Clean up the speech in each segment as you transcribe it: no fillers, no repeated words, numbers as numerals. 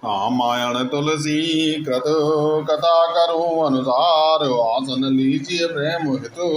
रामायण तुलसी कृत कथा करो अनुसार। आसन लीजिए प्रेम हेतु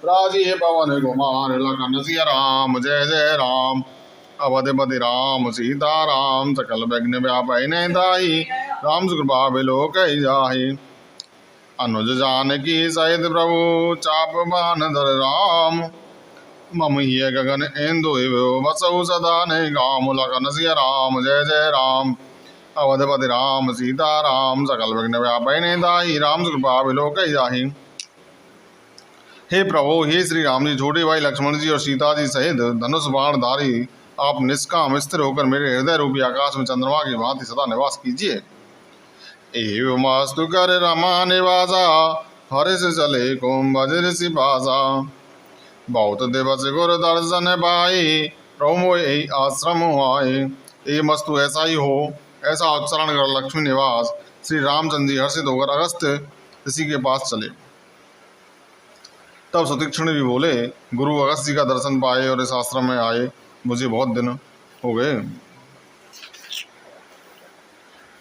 राजिए पवन कुमार। लखन सिया राम जय जय राम। अवधिपति राम सीता राम। सकल विघ्न व्यापै नहीं दाई। राम सुकृपा बिलो कही जाहि। अनुज जानकी सहित प्रभु चाप बान धर राम। मम हिय गगन इंदु वसौ सदा नहीं गाम। लखन सिया राम जय जय राम। अवधपति राम सीता राम। सकल विघ्न व्यापै नहीं दाई। राम कृपा बिलो कही जाहि। हे प्रभु, हे श्री राम जी, छोटे भाई लक्ष्मण जी और सीता जी सहित धनुष बाण धारी आप निष्काम स्थिर होकर मेरे हृदय रूपी आकाश में चंद्रमा की भांति सदा निवास कीजिए। एवमस्तु कर रमा निवासा। हर्ष चले कुंभ ऋषि पासा। बहुत दिवस गुरु दर्शन पाई। प्रभु मोहि आश्रम आए। ये मस्तु ऐसा ही हो, ऐसा उच्चारण कर लक्ष्मी निवास श्री रामचंद्र जी हर्षित होकर अगस्त ऋषि के पास चले। तब सुतीक्षण भी बोले, गुरु अगस्त जी का दर्शन पाए और इस आश्रम में आए मुझे बहुत दिन हो गए।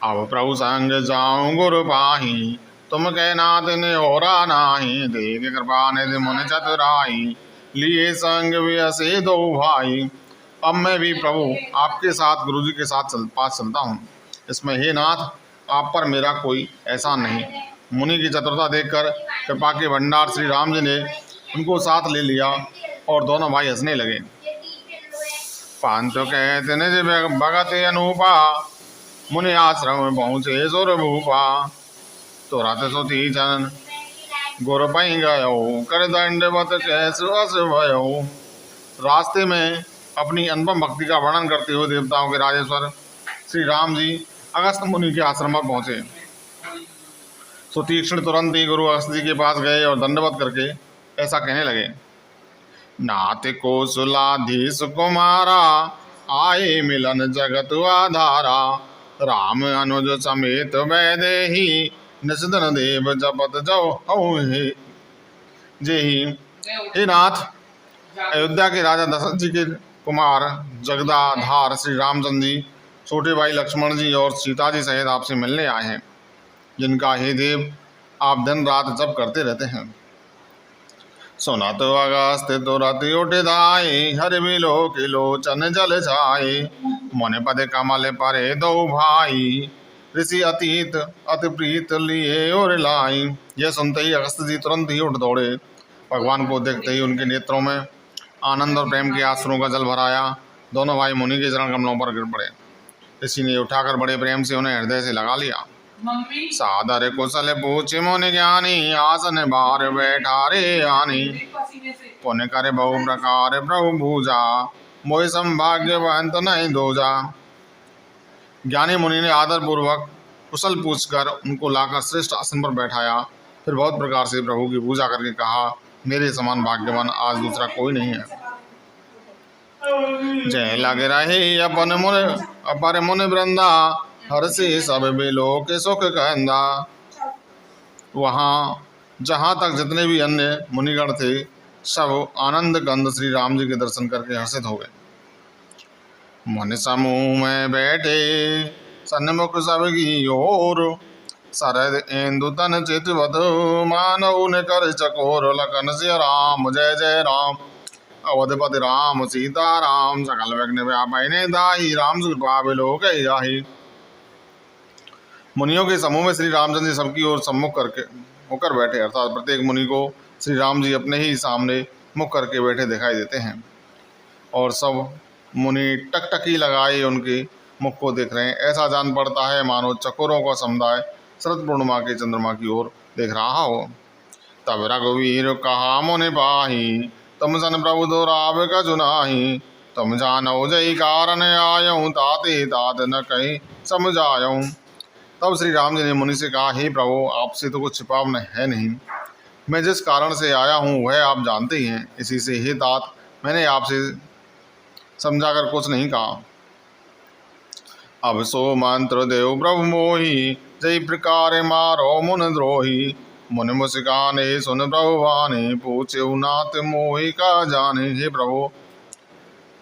अब प्रभु संग जाऊं गुरु पाही। तुम कह नाथ ने और नाही। देख कृपा निधि मुनि चतुराई। लिए संग व्यसे दो भाई। अब मैं भी प्रभु आपके साथ गुरु जी के साथ पास चलता हूँ। इसमें हे नाथ, आप पर मेरा कोई एहसान नहीं। मुनि की चतुरता देखकर कृपा के भंडार श्री राम जी ने उनको साथ ले लिया और दोनों भाई हंसने लगे। पांच कहते निज भगत अनूपा। मुनि आश्रम में पहुँचे सुर भूपा। तुरत सुती जन गुरु पई गयो। कर दंडवत कैसु अस भयो। रास्ते में अपनी अनुपम भक्ति का वर्णन करते हुए देवताओं के राजेश्वर श्री राम जी अगस्त मुनि के आश्रम पर पहुंचे। सुतीक्ष्ण तुरंत ही गुरु अगस्त जी के पास गए और दंडवत करके ऐसा कहने लगे। नाथ कौशलाधीश कुमारा। आए मिलन जगत आधारा। राम अनुज समेत वैदेही। निषदन देव जपत जौ हे जेहि। हे नाथ, अयोध्या के राजा दशरथ जी के कुमार जगदाधार श्री रामचंद्र जी छोटे भाई लक्ष्मण जी और सीता जी सहित आपसे मिलने आए हैं, जिनका हे देव आप दिन रात जप करते रहते हैं। सुना तो अगस्त तुरत उठ धाये। हर बिलो के लोचन जल छाए। मुनि पद कमल परे दो भाई। ऋषि अतीत अति प्रीत लिए और लाई। यह सुनते ही अगस्त जी तुरंत ही उठ दौड़े। भगवान को देखते ही उनके नेत्रों में आनंद और प्रेम के आंसुओं का जल भराया। दोनों भाई मुनि के चरण कमलों पर गिर पड़े। ऋषि ने उठाकर बड़े प्रेम से उन्हें हृदय से लगा लिया। सादर कुशल पूछ मुनि ज्ञानी। आसन बार बैठा रे आनी। पुण्य करे बहु प्रकार प्रभु भूजा। मोहि संभाग्यवंत नहीं दोजा। ज्ञानी मुनि ने आदर पूर्वक कुशल पूछकर उनको लाकर श्रेष्ठ आसन पर बैठाया। फिर बहुत प्रकार से प्रभु की पूजा करके कहा, मेरे समान भाग्यवान आज दूसरा कोई नहीं है। जय लग रहे अपर मुनि वृंदा। हर से सब बिलो के सुख कहंदा। वहाँ जहाँ तक जितने भी अन्य मुनिगण थे, सब आनंद कंद श्री राम जी के दर्शन करके हर्षित हो गए। मुनि समूह में बैठे सन्मुख सबकी ओर। शरद इंदु तन चितवत मानव ने कर चकोर। लखन सिया राम जय जय राम। अवधपति राम सीता राम। सकल विघ्न व्यापै नहीं दाई। राम कृपा बिलो कही जाहि। मुनियों के समूह में श्री रामचंद्र जी सबकी ओर सम्मुख करके होकर बैठे, अर्थात प्रत्येक मुनि को श्री राम जी अपने ही सामने मुख करके बैठे दिखाई देते हैं और सब मुनि टकटकी लगाए उनके मुख को देख रहे हैं। ऐसा जान पड़ता है मानो चकोरों का समुदाय शरद पूर्णिमा के चंद्रमा की ओर देख रहा हो। तब रघुवीर कहा मुनि पाही। तुम सन प्रभु दोराव का जुनाही। तुम जानो जय कारण आयऊं। ताते तात न कहीं समझायूं। तब श्री राम जी ने मुनि से कहा, हे प्रभु, आपसे तो कुछ छिपाव है नहीं। मैं जिस कारण से आया हूँ वह आप जानते ही हैं। इसी से हे तात, मैंने आपसे समझाकर कुछ नहीं कहा। अब सो मंत्र देव प्रभु मोही। जय प्रकार मारो मुन द्रोही। मुनि मुस्काने सुन प्रभु वाणी। पूछे नाथ मोहि का जाने। हे प्रभु,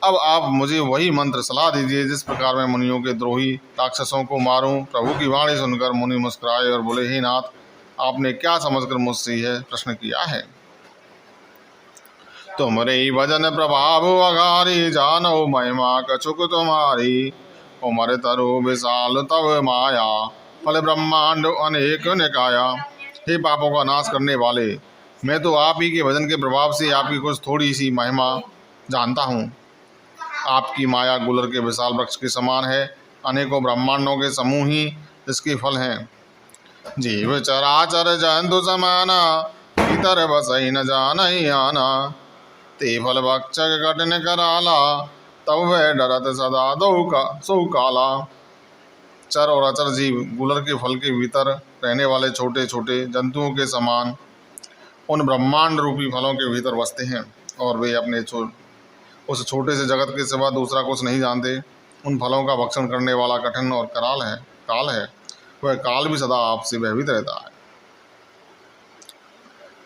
अब आप मुझे वही मंत्र सलाह दीजिए जिस प्रकार मैं मुनियों के द्रोही राक्षसों को मारूं। प्रभु की वाणी सुनकर मुनि मुस्कुराए और बोले, हे नाथ, आपने क्या समझकर मुझसे यह प्रश्न किया है? तुमरे भजन प्रभाव अगारी, जानो महिमा कछुक तुम्हारी। उमर तरु विशाल तव माया, फल ब्रह्मांड अनेक निकाया। हे पापों का नाश करने वाले, मैं तो आप ही के भजन के प्रभाव से आपकी कुछ थोड़ी सी महिमा जानता हूँ। आपकी माया गुलर के विशाल वृक्ष के समान है, अनेकों ब्रह्मांडों के समूह ही इसके फल हैं। जीव चराचर जंतु समाना, भीतर बसई न जानई आना। ते फल भक्षक कठिन कराला, तब वह डरत सदा सौ काला। चर और अचर जीव गुलर के फल के भीतर रहने वाले छोटे छोटे जंतुओं के समान उन ब्रह्मांड रूपी फलों के भीतर बसते हैं, और वे अपने उस छोटे से जगत के सिवा दूसरा कुछ नहीं जानते। उन फलों का भक्षण करने वाला कठिन और काल है। वह काल भी सदा आपसे भयभीत रहता है।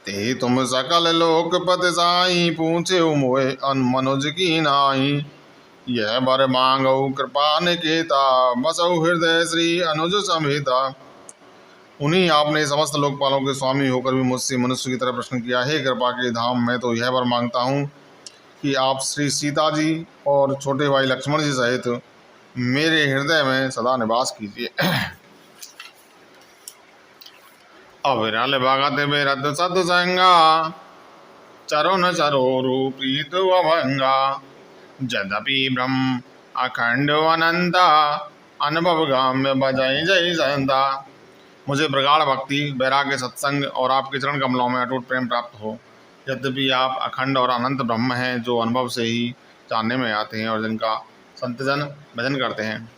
ते तुम सकल लोकपति साई, पूछे मोए मनुज की नाई। यह बर मांगो कृपा निकेता, बसौ हृदय श्री अनुज संहिता। उन्हीं आपने समस्त लोकपालों के स्वामी होकर भी मुझसे मनुष्य की तरह प्रश्न किया। हे कृपा के धाम, मैं तो यह वर मांगता हूँ कि आप श्री सीता जी और छोटे भाई लक्ष्मण जी सहित मेरे हृदय में सदा निवास कीजिए। अविरल भगत बिरत सत्संगा, चरुन चरोरु प्रीत अभंगा। यद्यपि ब्रह्म अखंड अनंता, अनुभव गाम्य बजई जय संता। मुझे प्रगाढ़ भक्ति, वैराग्य, सत्संग और आपके चरण कमलों में अटूट प्रेम प्राप्त हो। यद्यपि आप अखंड और अनंत ब्रह्म हैं, जो अनुभव से ही जानने में आते हैं और जिनका संतजन भजन करते हैं।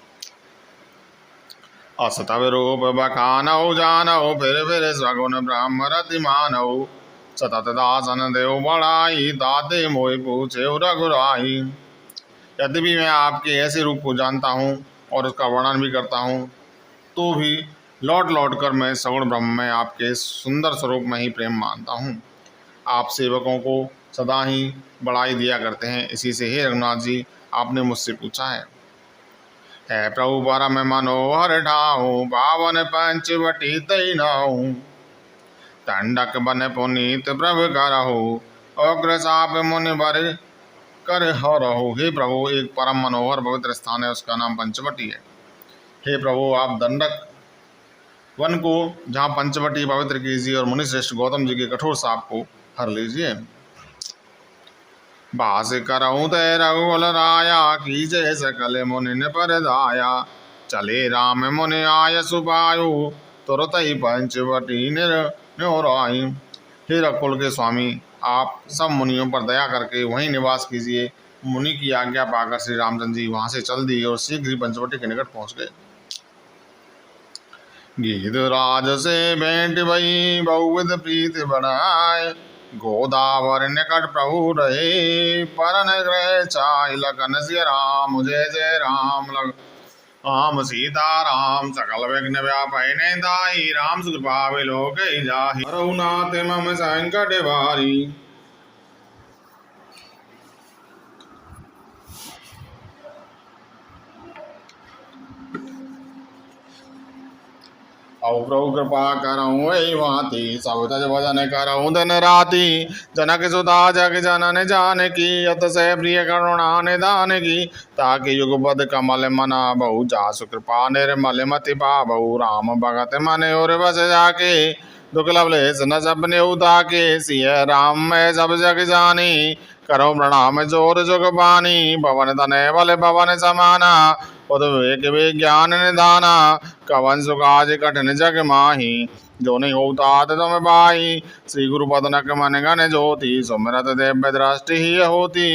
असतव रूप बखानौ जानौ, फिर सगुन ब्रह्म रति मानौ। सतत दासन देव बड़ाई, दाते मोहि पूछे रघुराई। यद्यपि मैं आपके ऐसे रूप को जानता हूँ और उसका वर्णन भी करता हूँ, तो भी लौट लौट कर मैं सगुण ब्रह्म में आपके सुंदर स्वरूप में ही प्रेम मानता हूँ। आप सेवकों को सदा ही बढ़ाई दिया करते हैं। इसी से हे रघुनाथ जी, आपने मुझसे पूछा है प्रभु परम मनोहर ठाऊ, पावन पंचवटी तई नाऊ। दंडक बन पुनीत प्रभु करहु, अग्र साप मुनि बर कर हरहु। हे प्रभु, एक परम मनोहर पवित्र स्थान है, उसका नाम पंचवटी है। हे प्रभु, आप दंडक वन को, जहाँ पंचवटी पवित्र कीजिए और मुनि श्रेष्ठ गौतम जी के कठोर साप को हर लीजिए। बास करऊँ तय रघुकुल राया, कीजय सकल मुनि पर दाया। चले राम मुनि आय सुपायु, तुरत ही पंचवटी न्योराई। हे रघुकुल के स्वामी, आप सब मुनियों पर दया करके वहीं निवास कीजिए। मुनि की आज्ञा पाकर श्री रामचंद्र जी वहां से चल दिए और शीघ्र ही पंचवटी के निकट पहुंच गए। गीधराज से भेंट भई, बहुविध प्रीत बढ़ाए। गोदावर निकट प्रभु रहे, परन ग्रह चाय लखन सिय राम। जय जय राम राम सीता राम, सकल विघ्न व्यापै दाई। राम सुकृपा विलोक जाहि, रघुनाथ मम संकट भारी। औ प्रभु कृपा करऊँ वही भांति, सब तज भजन करऊँ दिन राति। जनक सुता जग जनन जानकी, यत से प्रिय करुणा निदान की। ताकि युगपद कमल मना बहु, जासु कृपा निर्मल मति पावहु। राम भगत मन और बस जाके, दुख लवलेस न सपने उताके। सिय राम मैं सब जग जानी, करो प्रणाम जोर जुग पानी। पवन तनय बल पवन समाना, उद्वेग विज्ञान निधाना। कवन सुकाज कठिन जग माही, जो नहीं होता तुम पाई। श्री गुरु पदनक मन गण ज्योति, सुमिरत दिव्य दृष्टि ही होती।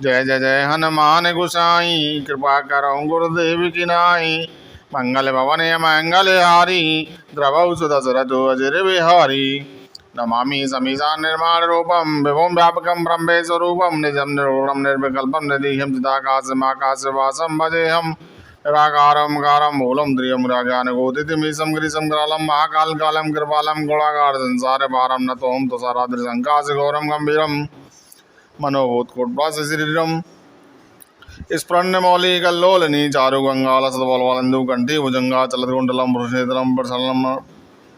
जय जय जय हनुमान गोसाई, कृपा करो गुरुदेव की नाई। मंगल भवन मंगल हारी, द्रवौ सुदशरथ अजर बिहारी। नमामि समीसा निर्माण रूपम, विभुम व्यापकम ब्रह्मे स्वरूपम। निजम निर्गुणम निर्विकल्पम, निरीहम चिदाकाशमाकाशवासम भजेहम। निराकारं कारं मूलं द्रियं ज्ञानगोदितमीशं गिरिशं करालं महाकाल कालं कृपालं गुणागार संसार पारं नतोऽहं तुषाराद्रि संकाश गौरं गंभीरं मनोभूतकोटवास शरीरं। स्फुरन्न मौली कल्लोलिनी चारु गंगाल सदबलवालंदु कंठी भुजंगा चलत कुंडलम पुरुषनेत्रम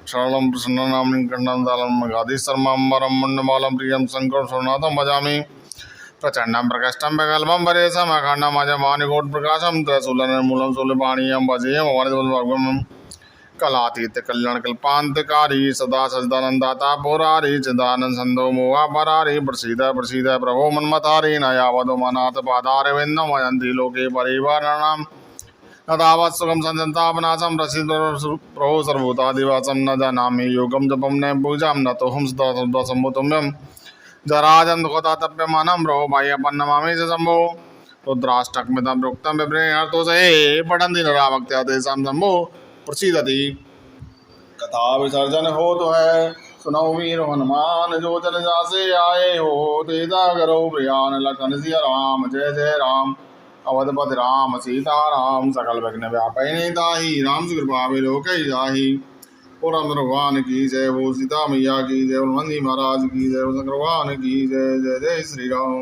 शरणम प्रसन्ननाम कंडम दालम गादी शर्मांबरम मुंडमालम प्रियम शंकर स्वनाथम भजामि प्रचंडम प्रकष्टम विकल्पम परेशम अखंडम अजमानिकोट प्रकाशम त्रैशूलनिर्मूलम शूलपाणीयम भजेयम भगवम कलातीत कल्याण कल्पांतकारी सदा सजदानंदाता पुरारी चिदानंद संदो मोहा परारी प्रसीद प्रसीद प्रभो मन्मथारी नयावधो मनाथ पादार विंदम अयंती लोके परिवाराणाम नदावत सुखम संतापनाशम प्रसिद्ध प्रभो सर्वभूतादिवासम न जानामि योगम जपम न पूजाम न तो हम सदा सम्भुतम्यम जराजन दुखतातप्यमानं प्रभो बाह्यपन्नमामि च शंभो रुद्राष्टकमिदं प्रोक्तं विप्रेणार्थो से पठन्ति नरा भक्त्या तेषां शंभो प्रसीदति। कथा विसर्जन हो तो है सुनो वीर हनुमान जो जन जासे आए हो तेजा करो प्रियान लखन सिया राम जय जय राम अवधपति राम सीता राम सकल विघ्न व्यापै ताहि राम कृपा विलोकै जाहि और भगवान की जय वो सीता मैया की जय, हनुमान जी महाराज की जय, शंकर भगवान की जय। जय जय श्री राम।